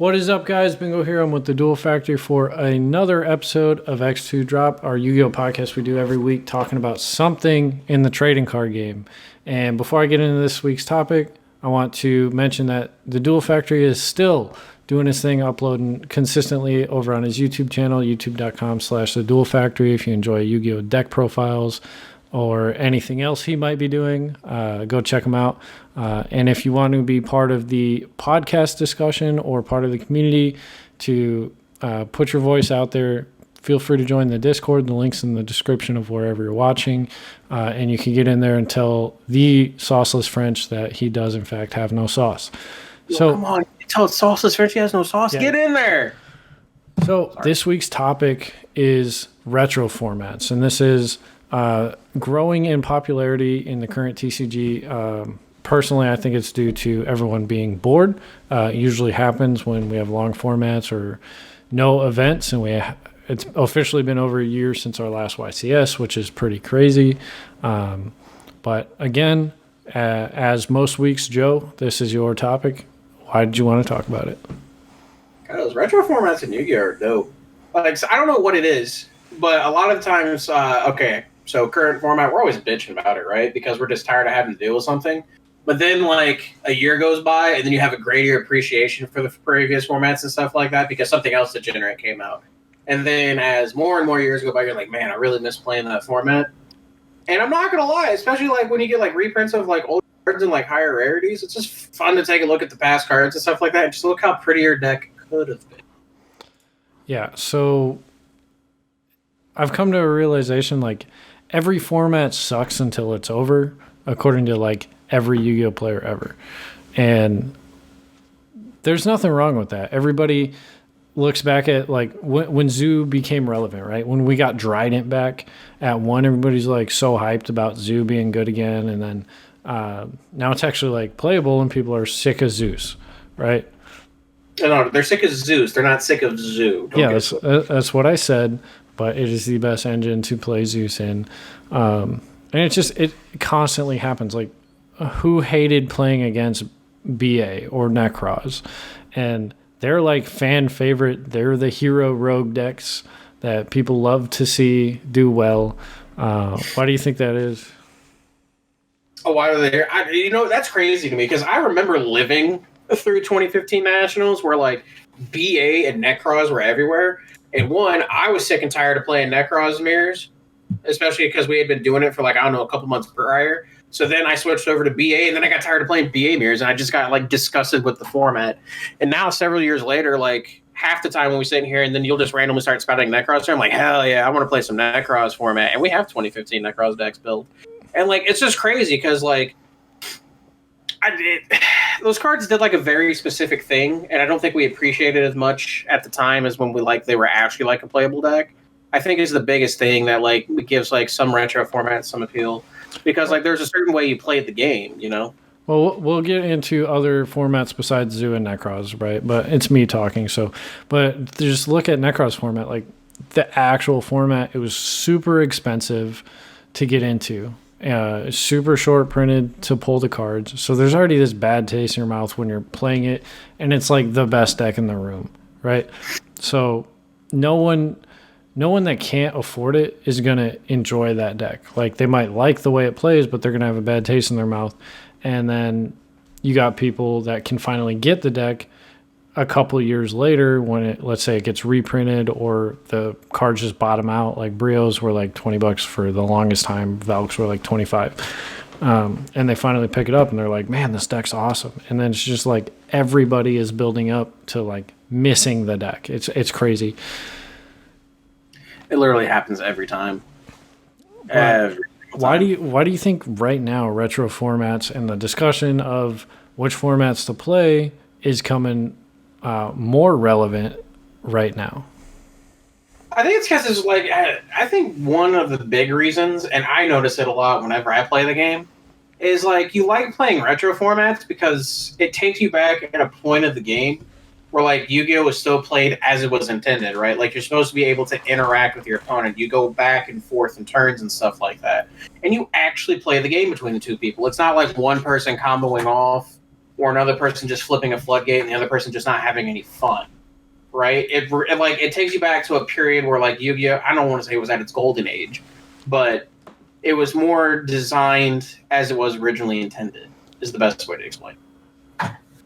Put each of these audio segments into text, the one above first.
What is up, guys? Bingo here. I'm with the Duel Factory for another episode of X2 Drop, our Yu-Gi-Oh podcast we do every week, talking about something in the trading card game. And before I get into this week's topic, I want to mention that the Duel Factory is still doing his thing, uploading consistently over on his YouTube channel, youtube.com/the Duel Factory. If you enjoy Yu-Gi-Oh deck profiles or anything else he might be doing, go check him out. And if you want to be part of the podcast discussion or part of the community to put your voice out there, feel free to join the Discord. The link's in the description of wherever you're watching. And you can get in there and tell the sauceless French that he does, in fact, have no sauce. So come on, tell sauceless French he has no sauce. Yeah. Get in there. So this week's topic is retro formats. And this is growing in popularity in the current TCG. Personally, I think it's due to everyone being bored. It usually happens when we have long formats or no events, and it's officially been over a year since our last YCS, which is pretty crazy. But again, as most weeks, Joe, this is your topic. Why did you want to talk about it? Those retro formats in Yu-Gi-Oh are dope. Like, so I don't know what it is, but a lot of times, so current format, we're always bitching about it, right? Because we're just tired of having to deal with something. But then, like, a year goes by, and then you have a greater appreciation for the previous formats and stuff like that because something else degenerate came out. And then as more and more years go by, you're like, man, I really miss playing that format. And I'm not going to lie, especially, like, when you get, like, reprints of, like, old cards and, like, higher rarities, it's just fun to take a look at the past cards and stuff like that and just look how pretty your deck could have been. Yeah, so I've come to a realization, like, every format sucks until it's over, according to, like, every Yu-Gi-Oh player ever. And there's nothing wrong with that. Everybody looks back at, like, when Zoo became relevant, right? When we got Trident back at 1, everybody's, like, so hyped about Zoo being good again. And then now it's actually, like, playable and people are sick of Zeus, right? No, they're sick of Zeus. They're not sick of Zoo. Yeah, that's what I said, but it is the best engine to play Zeus in. And it constantly happens. Like, who hated playing against BA or Necros? And they're like fan favorite. They're the hero rogue decks that people love to see do well. Why do you think that is? Oh, why are they here? That's crazy to me because I remember living through 2015 Nationals where, like, BA and Necros were everywhere. And one, I was sick and tired of playing Necros mirrors, especially because we had been doing it for, like, I don't know, a couple months prior. So then I switched over to BA, and then I got tired of playing BA mirrors, and I just got, like, disgusted with the format. And now, several years later, like, half the time when we sit in here, and then you'll just randomly start spouting Necros, I'm like, hell yeah, I want to play some Necros format. And we have 2015 Necros decks built. And, like, it's just crazy because, like, those cards did, like, a very specific thing, and I don't think we appreciated it as much at the time as when they were actually, like, a playable deck. I think is the biggest thing that, like, gives, like, some retro formats some appeal. Because, like, there's a certain way you played the game, you know? Well, we'll get into other formats besides Zoo and Necros, right? But it's me talking, so. But just look at Necros format. Like, the actual format, it was super expensive to get into. Super short printed to pull the cards. So there's already this bad taste in your mouth when you're playing it, and it's, like, the best deck in the room, right? So no one that can't afford it is going to enjoy that deck. Like, they might like the way it plays, but they're going to have a bad taste in their mouth. And then you got people that can finally get the deck a couple of years later when let's say it gets reprinted or the cards just bottom out. Like, Brios were like $20 for the longest time. Valks were like $25. And they finally pick it up and they're like, man, this deck's awesome. And then it's just like everybody is building up to, like, missing the deck. It's crazy. It literally happens every time. Why do you think right now retro formats and the discussion of which formats to play is coming more relevant right now? I think it's because it's like, I think one of the big reasons, and I notice it a lot whenever I play the game, is like you like playing retro formats because it takes you back at a point of the game where, like, Yu-Gi-Oh was still played as it was intended, right? Like, you're supposed to be able to interact with your opponent. You go back and forth in turns and stuff like that. And you actually play the game between the two people. It's not like one person comboing off or another person just flipping a floodgate and the other person just not having any fun, right? It takes you back to a period where like Yu-Gi-Oh! I don't want to say it was at its golden age, but it was more designed as it was originally intended. Is the best way to explain.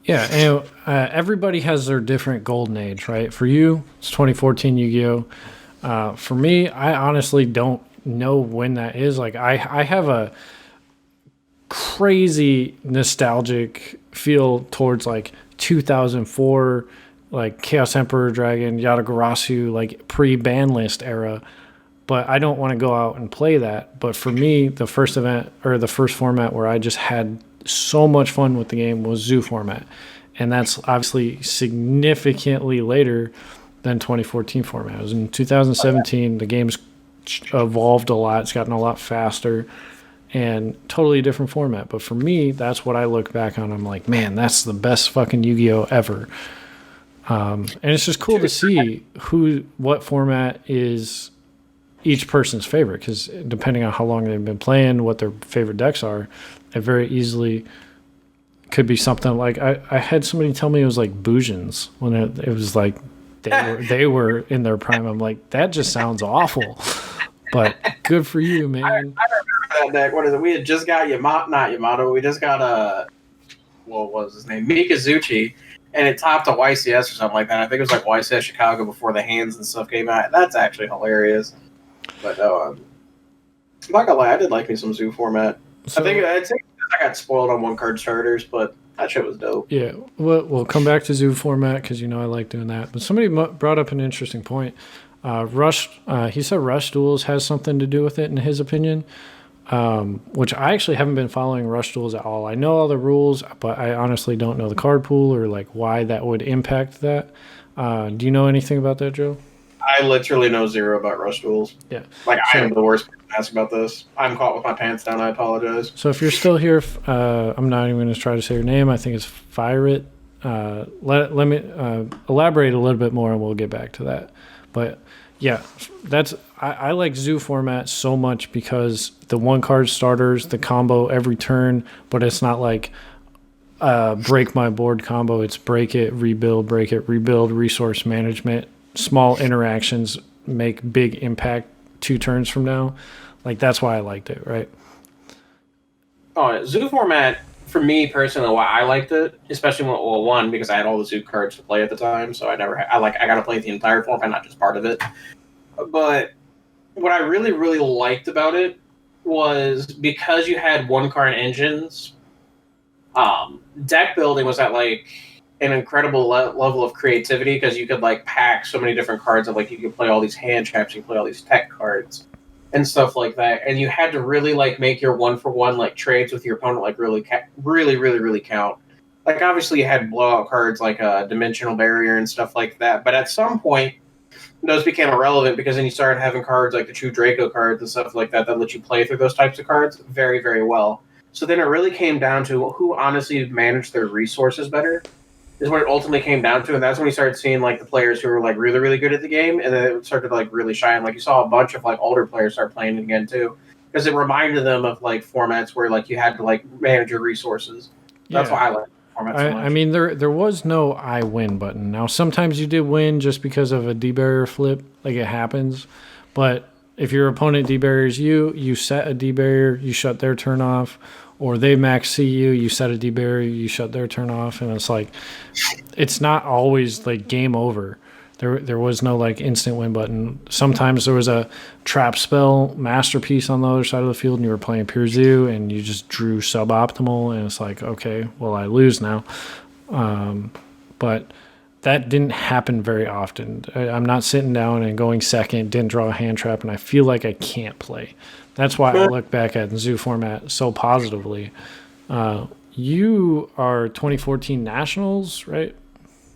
Yeah, and everybody has their different golden age, right? For you, it's 2014 Yu-Gi-Oh. For me, I honestly don't know when that is. Like, I have a crazy nostalgic feel towards like 2004, like Chaos Emperor Dragon, Yatagarasu, like pre-ban list era. But I don't want to go out and play that. But for me, the first event or the first format where I just had so much fun with the game was Zoo format. And that's obviously significantly later than 2014 format. It was in 2017. The game's evolved a lot. It's gotten a lot faster and totally different format. But for me, that's what I look back on. I'm like, man, that's the best fucking Yu-Gi-Oh! Ever. And it's just cool to see what format is each person's favorite, because depending on how long they've been playing, what their favorite decks are, it very easily could be something like I had somebody tell me it was like Boujins when it was like they were in their prime. I'm like, that just sounds awful, but good for you, man. I remember that deck. What is it? We had just got not Yamato. We just got what was his name? Mikazuchi, and it topped a YCS or something like that. I think it was like YCS Chicago before the hands and stuff came out. That's actually hilarious. But no, I'm not gonna lie, I did like me some Zoo format. So, I think I got spoiled on one card starters, but that shit was dope. Yeah, we'll come back to Zoo format because I like doing that. But somebody brought up an interesting point. He said Rush Duels has something to do with it in his opinion, which I actually haven't been following Rush Duels at all. I know all the rules, but I honestly don't know the card pool or like why that would impact that. Do you know anything about that, Joe? I literally know zero about Rush Duels. Yeah. I am the worst person to ask about this. I'm caught with my pants down. I apologize. So if you're still here, I'm not even going to try to say your name. I think it's Firet. Let me elaborate a little bit more, and we'll get back to that. But yeah, I like Zoo format so much because the one card starters, the combo every turn, but it's not like break my board combo. It's break it, rebuild, resource management. Small interactions make big impact 2 turns from now. Like, that's why I liked it, right? Oh, Zoo format, for me personally, why I liked it, especially one, because I had all the Zoo cards to play at the time, so I got to play the entire format, not just part of it. But what I really, really liked about it was because you had one card engines, deck building was at like an incredible level of creativity because you could like pack so many different cards and like you could play all these hand traps, you could play all these tech cards and stuff like that, and you had to really like make your 1-for-1 like trades with your opponent like really count. Like obviously you had blowout cards like a dimensional barrier and stuff like that, but at some point those became irrelevant because then you started having cards like the True Draco cards and stuff like that let you play through those types of cards very, very well. So then it really came down to who honestly managed their resources better. Is what it ultimately came down to, and that's when we started seeing like the players who were like really, really good at the game, and then it started to like really shine. Like you saw a bunch of like older players start playing it again too, because it reminded them of like formats where like you had to like manage your resources. That's why I like formats so much. I mean, there was no I win button. Now sometimes you did win just because of a D-barrier flip, like it happens, but if your opponent D-barriers you set a D-barrier, you shut their turn off. Or they max see you set a D-barrier, you shut their turn off, and it's like, it's not always like game over. There was no like instant win button. Sometimes there was a trap spell masterpiece on the other side of the field, and you were playing pure zoo, and you just drew suboptimal, and it's like, okay, well I lose now. But that didn't happen very often. I'm not sitting down and going second, didn't draw a hand trap, and I feel like I can't play. That's why I look back at the Zoo format so positively. You are 2014 Nationals, right?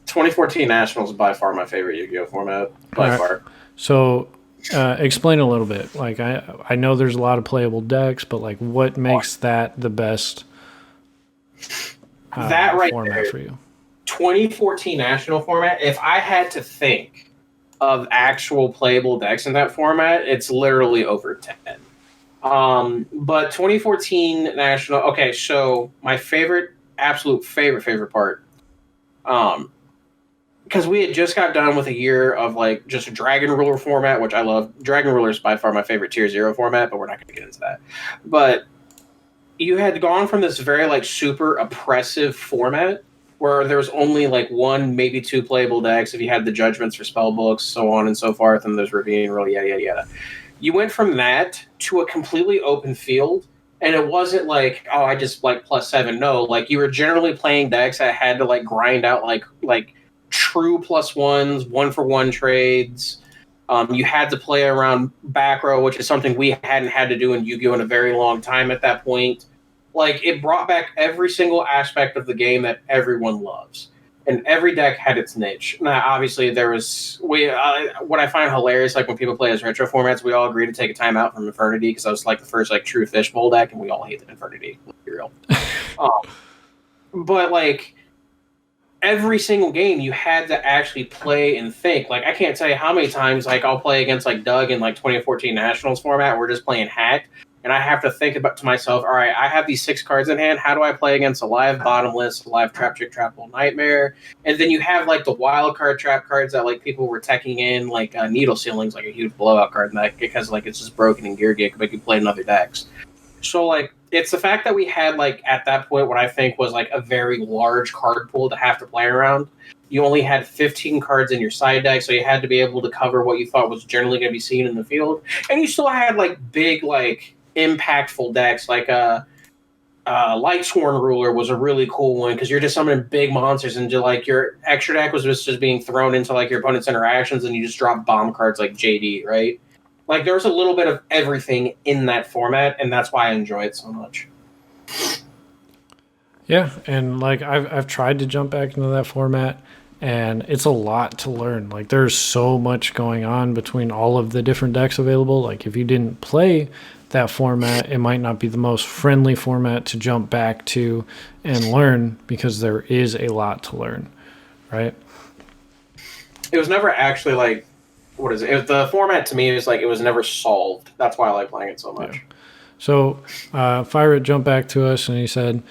2014 Nationals is by far my favorite Yu-Gi-Oh! Format, by far. So explain a little bit. Like I know there's a lot of playable decks, but like what makes that the best that right format there, for you? 2014 National format, if I had to think of actual playable decks in that format, it's literally over 10. But 2014 National, okay, so my favorite absolute favorite part. Because we had just got done with a year of like just a Dragon Ruler format, which I love. Dragon Ruler is by far my favorite Tier 0 format, but we're not going to get into that. But you had gone from this very like super oppressive format where there was only like one, maybe two playable decks if you had the judgments for spell books, so on and so forth, and there's Ravine, really yada yada yada. You went from that to a completely open field, and it wasn't like, oh, I just like +7. No, like you were generally playing decks that had to like grind out like true +1s, 1-for-1 trades. You had to play around back row, which is something we hadn't had to do in Yu-Gi-Oh! In a very long time at that point. Like, it brought back every single aspect of the game that everyone loves. And every deck had its niche. Now, obviously, there was... what I find hilarious, like, when people play as retro formats, we all agree to take a time out from Infernity, because that was, like, the first, like, true fishbowl deck, and we all hated Infernity. Let's be real. But, like... every single game you had to actually play and think. Like, I can't tell you how many times like I'll play against like Doug in like 2014 Nationals format. We're just playing hack, and I have to think about to myself, all right, I have these 6 cards in hand. How do I play against a live bottomless, live trap trick trapple nightmare? And then you have like the wild card trap cards that like people were teching in, like needle ceilings, like a huge blowout card, and that because like it's just broken in gear geek, but you play in other decks. So like it's the fact that we had like at that point what I think was like a very large card pool to have to play around. You only had 15 cards in your side deck, so you had to be able to cover what you thought was generally going to be seen in the field, and you still had like big like impactful decks like Lightsworn Ruler was a really cool one because you're just summoning big monsters and like your extra deck was just being thrown into like your opponent's interactions, and you just drop bomb cards like JD, right? Like, there was a little bit of everything in that format, and that's why I enjoy it so much. Yeah, and, like, I've tried to jump back into that format, and it's a lot to learn. Like, there's so much going on between all of the different decks available. Like, if you didn't play that format, it might not be the most friendly format to jump back to and learn because there is a lot to learn, right? It was never actually, like... what is it? The format to me is like it was never solved. That's why I like playing it so much. Yeah. So Fire jumped back to us and he said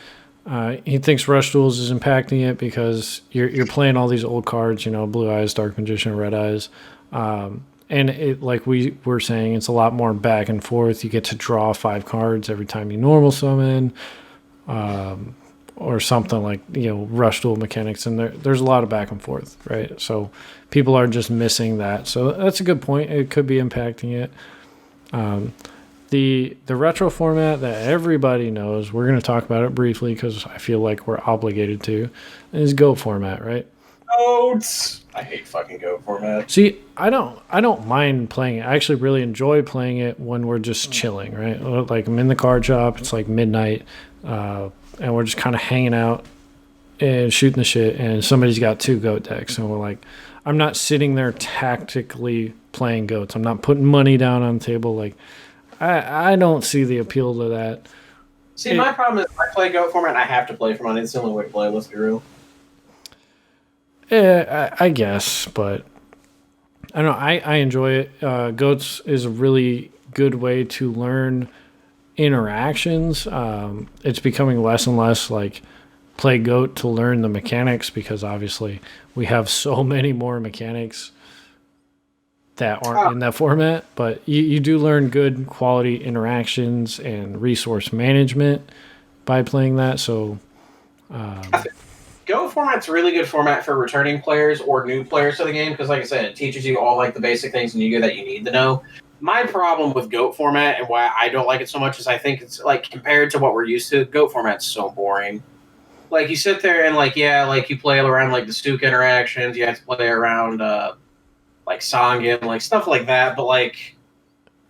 he thinks Rush Duels is impacting it because you're playing all these old cards, you know, Blue Eyes, Dark Magician, Red Eyes, and it like we were saying, it's a lot more back and forth. You get to draw 5 cards every time you normal summon, or something like, you know, Rush Duel mechanics, and there's a lot of back and forth, right? So people are just missing that. So that's a good point. It could be impacting it. The retro format that everybody knows, we're going to talk about it briefly because I feel like we're obligated to, is Go format, right? Goats. I hate fucking Go format. See, I don't mind playing it. I actually really enjoy playing it when we're just chilling, right? Like I'm in the card shop, it's like midnight, and we're just kind of hanging out and shooting the shit, and somebody's got 2 goat decks, and we're like, I'm not sitting there tactically playing goats. I'm not putting money down on the table. Like, I don't see the appeal to that. See, my problem is I play goat format, I have to play for money. It's the only way to play, let's be real. Yeah, I guess, but I don't know. I enjoy it. Goats is a really good way to learn interactions. It's becoming less and less like play goat to learn the mechanics because obviously we have so many more mechanics that aren't in that format, but you do learn good quality interactions and resource management by playing that. So Go format's a really good format for returning players or new players to the game because, like I said, it teaches you all like the basic things in Yu-Gi-Oh that you need to know. My problem with GOAT format and why I don't like it so much is I think it's like compared to what we're used to, GOAT format's so boring. Like you sit there and like, yeah, like you play around like the Stuke interactions, you have to play around like Sangin, like stuff like that, but like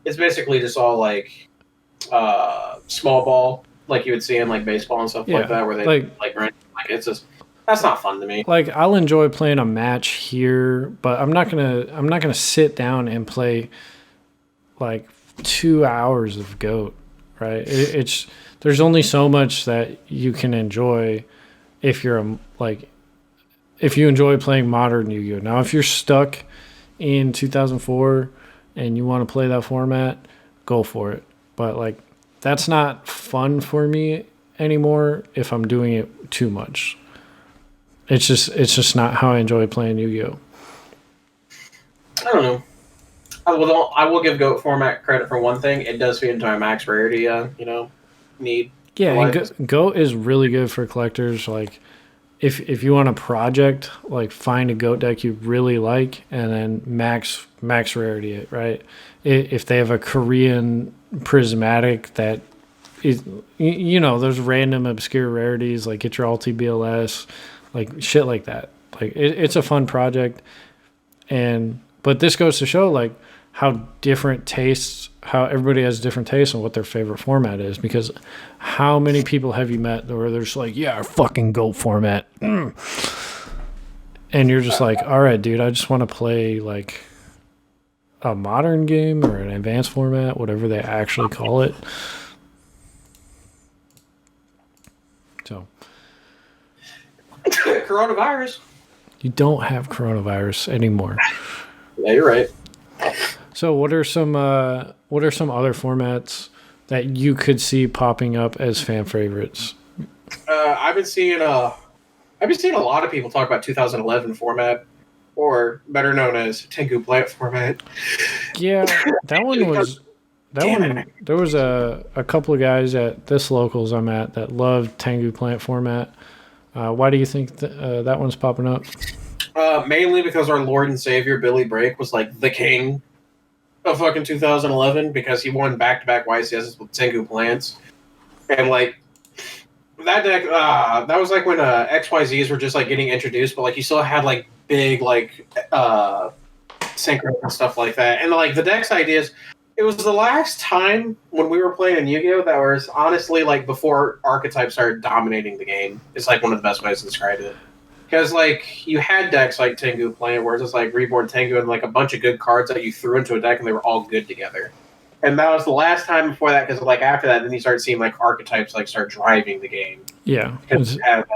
it's basically just all like small ball, like you would see in like baseball and stuff like that, where they like it's just that's not fun to me. Like I'll enjoy playing a match here, but I'm not gonna sit down and play like 2 hours of GOAT, right? It's there's only so much that you can enjoy if you're if you enjoy playing modern Yu-Gi-Oh. Now, if you're stuck in 2004 and you want to play that format, go for it. But like that's not fun for me anymore if I'm doing it too much. It's just not how I enjoy playing Yu-Gi-Oh. I don't know. I will give Goat format credit for one thing. It does fit into my max rarity, need. Yeah, and Goat is really good for collectors. Like, if you want a project, like find a Goat deck you really like, and then max rarity it, right? If they have a Korean prismatic that is, those random obscure rarities, like get your Alti BLS, like shit like that. Like it's a fun project, but this goes to show like how everybody has different tastes on what their favorite format is, because how many people have you met where they're just like, yeah, fucking Goat format. And you're just like, all right, dude, I just want to play like a modern game or an advanced format, whatever they actually call it. So coronavirus. You don't have coronavirus anymore. Yeah, you're right. So what are some other formats that you could see popping up as fan favorites? I've been seeing a lot of people talk about 2011 format, or better known as Tengu Plant format. Yeah, that one was. There was a couple of guys at this locals I'm at that loved Tengu Plant format. Why do you think that one's popping up? Mainly because our Lord and Savior Billy Brake was like the king of fucking 2011, because he won back-to-back YCSs with Tengu Plants, and like that deck. That was like when XYZs were just like getting introduced, but like you still had like big like synchro and stuff like that, and like the deck's ideas. It was the last time when we were playing Yu-Gi-Oh! That was honestly like before archetypes started dominating the game. It's like one of the best ways to describe it. Because like you had decks like Tengu playing, where it's just like Reborn Tengu and like a bunch of good cards that you threw into a deck, and they were all good together. And that was the last time before that, because like after that, then you start seeing like archetypes like start driving the game. Yeah, because you had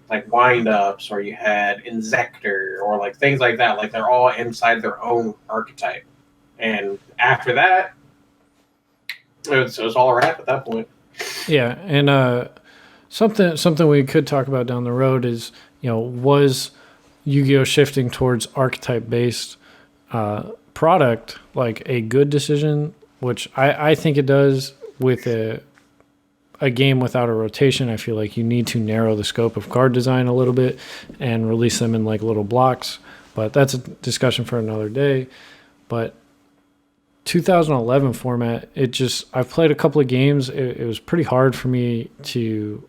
like wind-ups, or you had Inzector, or like things like that. Like they're all inside their own archetype. And after that, it was all a wrap at that point. Yeah, and something we could talk about down the road is, was Yu-Gi-Oh! Shifting towards archetype-based product like a good decision, which I think it does with a game without a rotation. I feel like you need to narrow the scope of card design a little bit and release them in like little blocks, but that's a discussion for another day. But 2011 format, I've played a couple of games. It was pretty hard for me to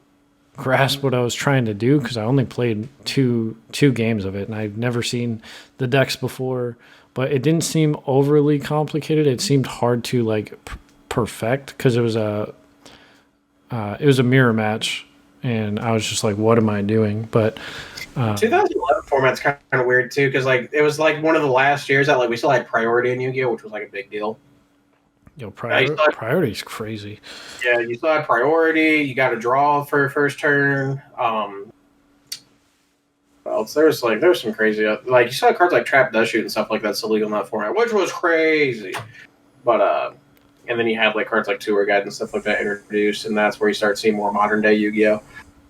grasp what I was trying to do, because I only played two games of it, and I've never seen the decks before. But it didn't seem overly complicated. It seemed hard to like perfect, because it was a mirror match, and I was just like, what am I doing? But 2011 format's kind of weird too, because like it was like one of the last years that like we still had priority in Yu-Gi-Oh, which was like a big deal. Priority's crazy. Yeah, you still had priority. You got to draw for your first turn. Well, there was some crazy, like you saw cards like Trap Does Shoot and stuff like that's illegal in that format, which was crazy. But and then you had like cards like Tour Guide and stuff like that introduced, and that's where you start seeing more modern day Yu-Gi-Oh.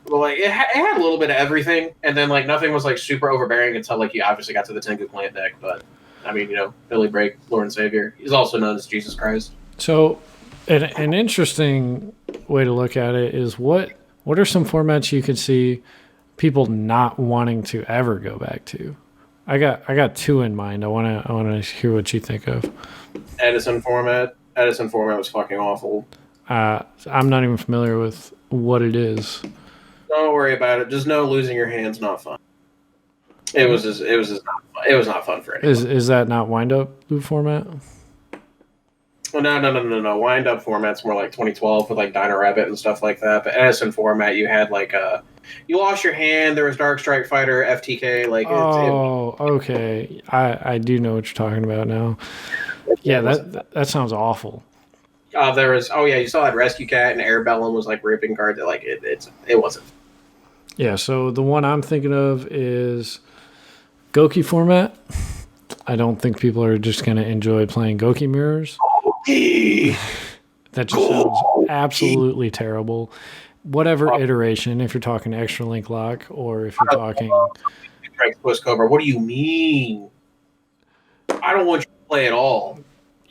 Well, like it had a little bit of everything, and then like nothing was like super overbearing until like you obviously got to the Tengu Plant deck. But I mean, Billy Brake, Lord and Savior, he's also known as Jesus Christ. So, an interesting way to look at it is what are some formats you could see people not wanting to ever go back to? I got two in mind. I want to hear what you think of. Edison format was fucking awful. I'm not even familiar with what it is. Don't worry about it. Just know losing your hand's not fun. It was not fun for anyone. Is that not wind up loop format? Well, no. Wind up format's more like 2012 with like Dino Rabbit and stuff like that. But Edison format, you had like you lost your hand. There was Dark Strike Fighter, FTK. Like okay. I do know what you're talking about now. Yeah, that sounds awful. You saw that Rescue Cat and Airbellum was like ripping cards. Like it wasn't. Yeah, so the one I'm thinking of is Goki format. I don't think people are just going to enjoy playing Goki mirrors. That just sounds absolutely terrible. whatever iteration, if you're talking extra link lock or if you're talking Twist Cobra. What do you mean? I don't want you to play at all.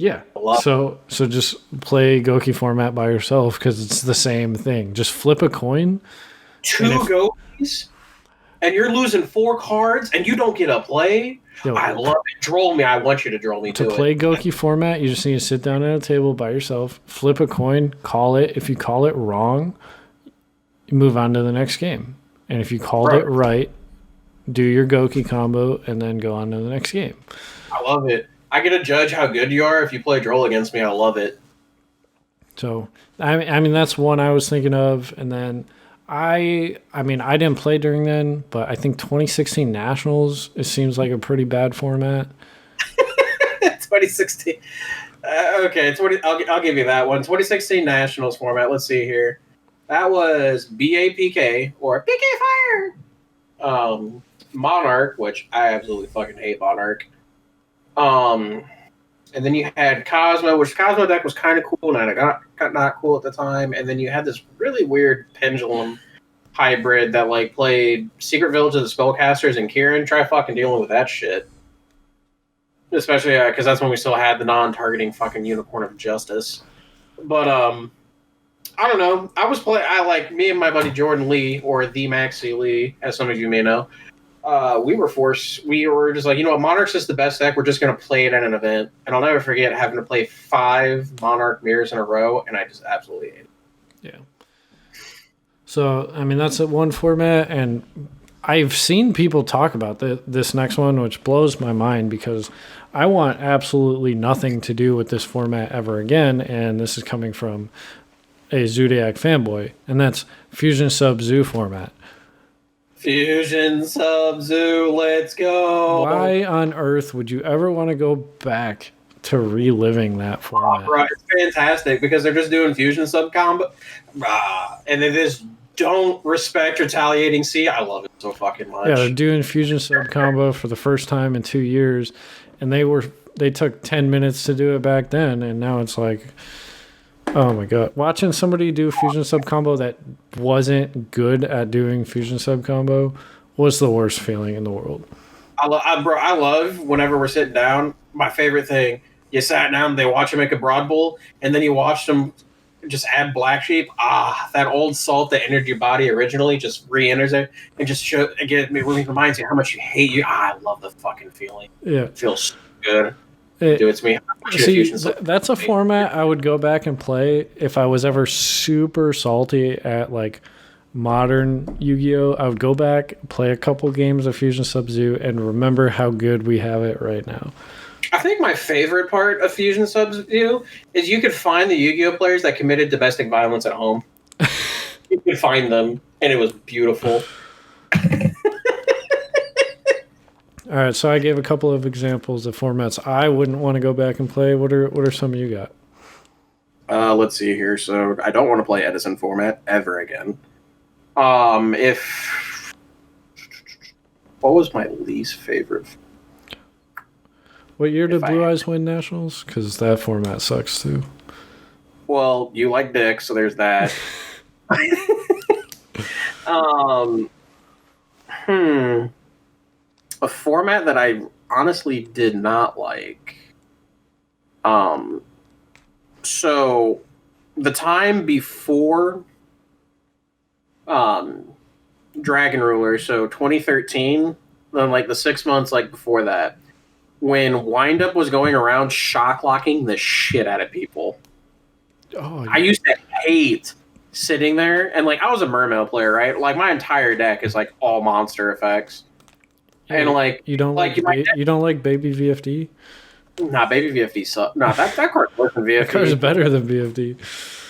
yeah. So just play Goki format by yourself because it's the same thing. Just flip a coin. Two Gokis, and you're losing 4 cards, and you don't get a play. Yo, I love it. Droll me. I want you to droll me to play Goki format. You just need to sit down at a table by yourself, flip a coin, call it. If you call it wrong, you move on to the next game. And if you called it right, do your Goki combo and then go on to the next game. I love it. I get to judge how good you are if you play Droll against me. I love it. So, I mean, that's one I was thinking of. And then I mean, I didn't play during then, but I think 2016 Nationals, it seems like a pretty bad format. 2016. Okay, I'll give you that one. 2016 Nationals format. Let's see here. That was BAPK or PK Fire. Monarch, which I absolutely fucking hate Monarch. And then you had Cosmo, which Cosmo deck was kind of cool, and not cool at the time. And then you had this really weird Pendulum hybrid that like played Secret Village of the Spellcasters and Kieran. Try fucking dealing with that shit. Especially because that's when we still had the non-targeting fucking Unicorn of Justice. But I don't know. I like me and my buddy Jordan Lee, or the Maxi Lee, as some of you may know. We were just like, you know what, Monarch's is the best deck. We're just going to play it at an event. And I'll never forget having to play 5 Monarch mirrors in a row, and I just absolutely hate it. Yeah. So, I mean, that's one format, and I've seen people talk about this next one, which blows my mind because I want absolutely nothing to do with this format ever again, and this is coming from a Zodiac fanboy, and that's Fusion Sub-Zoo format. Fusion Sub-Zoo, let's go. Why on earth would you ever want to go back to reliving that format? Bro, it's fantastic because they're just doing Fusion Sub combo. And they just don't respect Retaliating Sea. I love it so fucking much. Yeah, they're doing Fusion Sub combo for the first time in 2 years, and they took 10 minutes to do it back then, and now it's like, oh my god. Watching somebody do Fusion Sub combo that wasn't good at doing Fusion Sub combo was the worst feeling in the world. I love whenever we're sitting down, my favorite thing, you sat down, they watch him make a Broad Bull, and then you watched them just add Black Sheep. That old salt that entered your body originally just re-enters it and just reminds you how much you hate you. I love the fucking feeling. Yeah. It feels so good. It's me. See, that's a format I would go back and play if I was ever super salty at like modern Yu-Gi-Oh. I would go back, play a couple games of Fusion Sub-Zoo, and remember how good we have it right now. I think my favorite part of Fusion Sub-Zoo is you could find the Yu-Gi-Oh players that committed domestic violence at home. You could find them, and it was beautiful. All right, so I gave a couple of examples of formats I wouldn't want to go back and play. What are some you got? Let's see here. So I don't want to play Edison format ever again. What was my least favorite? What year did Blue Eyes win Nationals? Because that format sucks too. Well, you like dick, so there's that. A format that I honestly did not like. So the time before Dragon Ruler, so 2013, then like the 6 months like before that, when Windup was going around shock locking the shit out of people. Oh, yeah. I used to hate sitting there, and like I was a Mermail player, right? Like my entire deck is like all monster effects. And like you don't like Baby VFD? Nah, Baby VFD sucks. Nah, that card's worse than VFD. That card's better than VFD.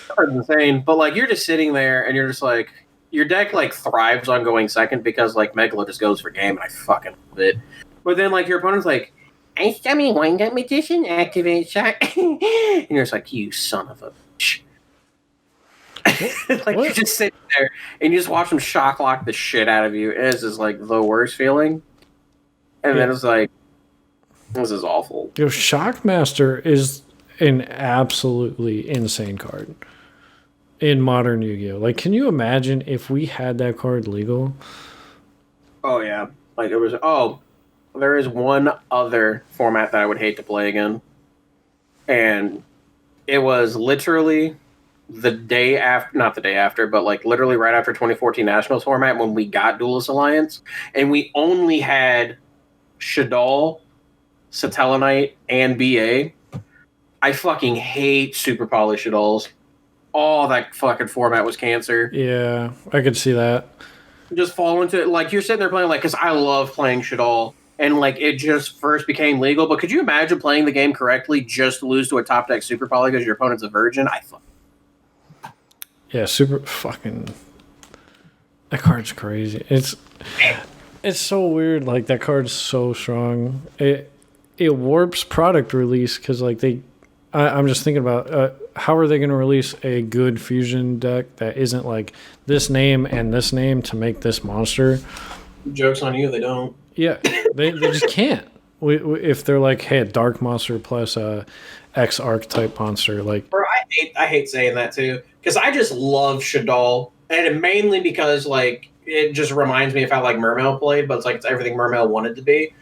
That card's insane. But like you're just sitting there and you're just like your deck like thrives on going second because like Megalo just goes for game and I fucking love it. But then like your opponent's like, I summon Wind-Up Magician, activate shock. And you're just like, you son of a bitch. Like what? You just sit there and you just watch them shock lock the shit out of you. It is just like the worst feeling. And then it's like, this is awful. Shockmaster is an absolutely insane card. in modern Yu-Gi-Oh. Like, can you imagine if we had that card legal? Oh yeah, like it was. Oh, there is one other format that I would hate to play again, and it was literally the day after, not the day after, but like literally right after 2014 Nationals format when we got Duelist Alliance, and we only had Shadal, Satellarknight, and BA. I fucking hate Super Poly Shadals. All that fucking format was cancer. Yeah, I could see that. Just fall into it. Like, you're sitting there playing, like, because I love playing Shadal, and, like, it just first became legal. But could you imagine playing the game correctly just to lose to a top deck Super Poly because your opponent's a virgin? Yeah, super fucking. That card's crazy. It's so weird. Like, that card's so strong. It warps product release because, like, I'm just thinking about how are they going to release a good fusion deck that isn't like this name and this name to make this monster? Joke's on you, they don't. Yeah, they just can't. If they're like, hey, a dark monster plus a X archetype monster, like. Bro, I hate saying that too because I just love Shadal, and mainly because like it just reminds me of how like Mermail played, but it's everything Mermail wanted to be.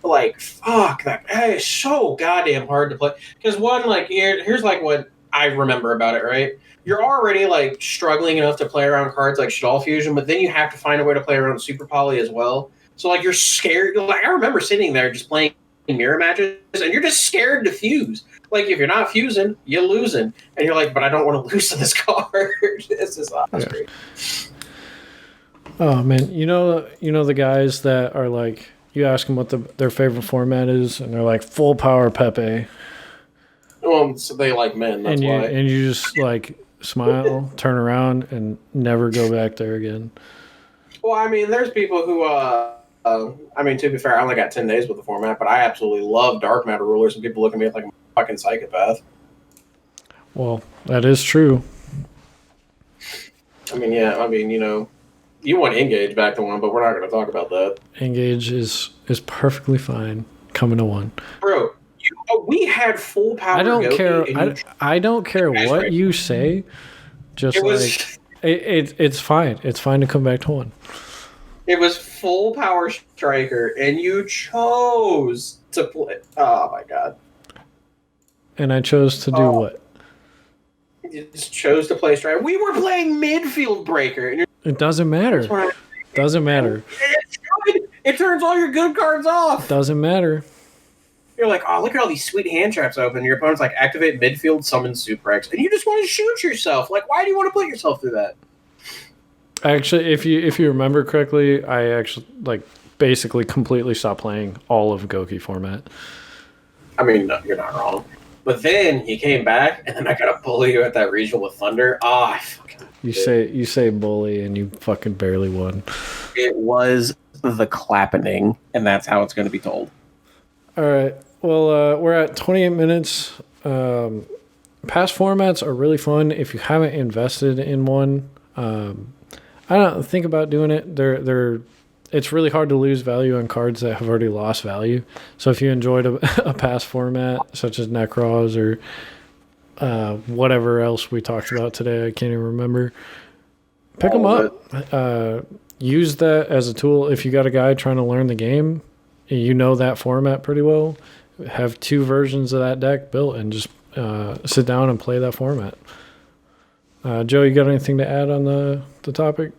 But, like, fuck, that is so goddamn hard to play. Because one, like, here's like what I remember about it, right? You're already like struggling enough to play around cards like Shadal Fusion, but then you have to find a way to play around Super Poly as well. So like you're scared. Like I remember sitting there just playing mirror matches, and you're just scared to fuse. Like if you're not fusing, you're losing, and you're like, but I don't want to lose to this card. This is awesome. Yeah. Oh man, you know the guys that are like. You ask them what their favorite format is, and they're like full power Pepe. Well, so they like men. That's why. And you just like smile, turn around, and never go back there again. Well, I mean, there's people who. I mean, to be fair, I only got 10 days with the format, but I absolutely love dark matter rulers, and people look at me like I'm a fucking psychopath. Well, that is true. I mean, yeah. I mean, you want Engage back to 1, but we're not going to talk about that. Engage is perfectly fine coming to 1. Bro, we had full power. I don't care. I don't care what you say. Just it's fine. It's fine to come back to 1. It was full power striker, and you chose to play. Oh my god! And I chose to do what? You just chose to play striker. We were playing midfield breaker, and it doesn't matter. Doesn't matter. It turns all your good cards off. Doesn't matter. You're like, oh, look at all these sweet hand traps open. Your opponent's like, activate midfield, summon Super X, and you just want to shoot yourself. Like, why do you want to put yourself through that? Actually, if you remember correctly, I actually basically completely stopped playing all of Goki format. I mean, no, you're not wrong. But then you came back, and then I got to bully you at that regional with Thunder. I fucking you say bully, and you fucking barely won. It was the clappening, and that's how it's going to be told. All right. Well, we're at 28 minutes. Past formats are really fun if you haven't invested in one. I don't think about doing it. It's really hard to lose value on cards that have already lost value. So if you enjoyed a past format such as Necros or whatever else we talked about today, I can't even remember. Pick them up. Use that as a tool. If you got a guy trying to learn the game, you know that format pretty well. Have 2 versions of that deck built and just sit down and play that format. Joe, you got anything to add on the topic?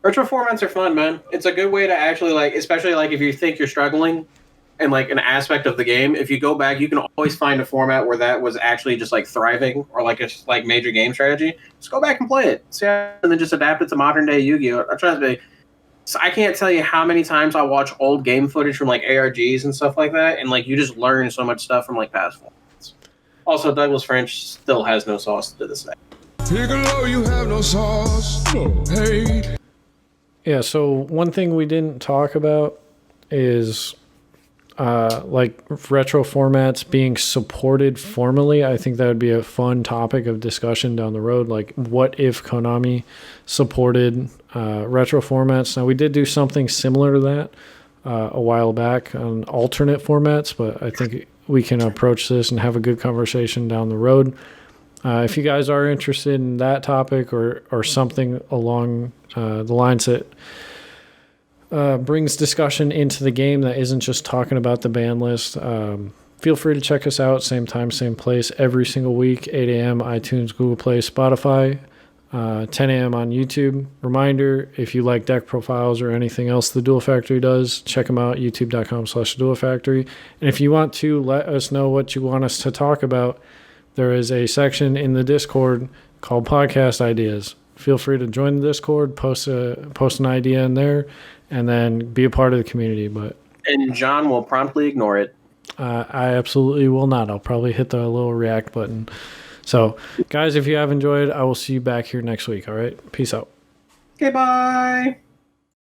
Retro formats are fun, man. It's a good way to actually, especially if you think you're struggling in an aspect of the game, if you go back, you can always find a format where that was actually just thriving or a major game strategy. Just go back and play it. And then just adapt it to modern day Yu-Gi-Oh! Trust me. So I can't tell you how many times I watch old game footage from ARGs and stuff like that, and you just learn so much stuff from past formats. Also, Douglas French still has no sauce to this day. Piccolo, you have no sauce. No. Hey. Yeah, so one thing we didn't talk about is retro formats being supported formally. I think that would be a fun topic of discussion down the road. What if Konami supported retro formats? Now, we did do something similar to that a while back on alternate formats, but I think we can approach this and have a good conversation down the road. If you guys are interested in that topic or something along the lines that brings discussion into the game that isn't just talking about the ban list, feel free to check us out. Same time, same place, every single week, 8 a.m. iTunes, Google Play, Spotify, 10 a.m. on YouTube. Reminder, if you like deck profiles or anything else the Duel Factory does, check them out, youtube.com/Duel Factory. And if you want to let us know what you want us to talk about, there is a section in the Discord called Podcast Ideas. Feel free to join the Discord, post an idea in there, and then be a part of the community. And John will promptly ignore it. I absolutely will not. I'll probably hit the little react button. So, guys, if you have enjoyed, I will see you back here next week. All right? Peace out. Okay, bye.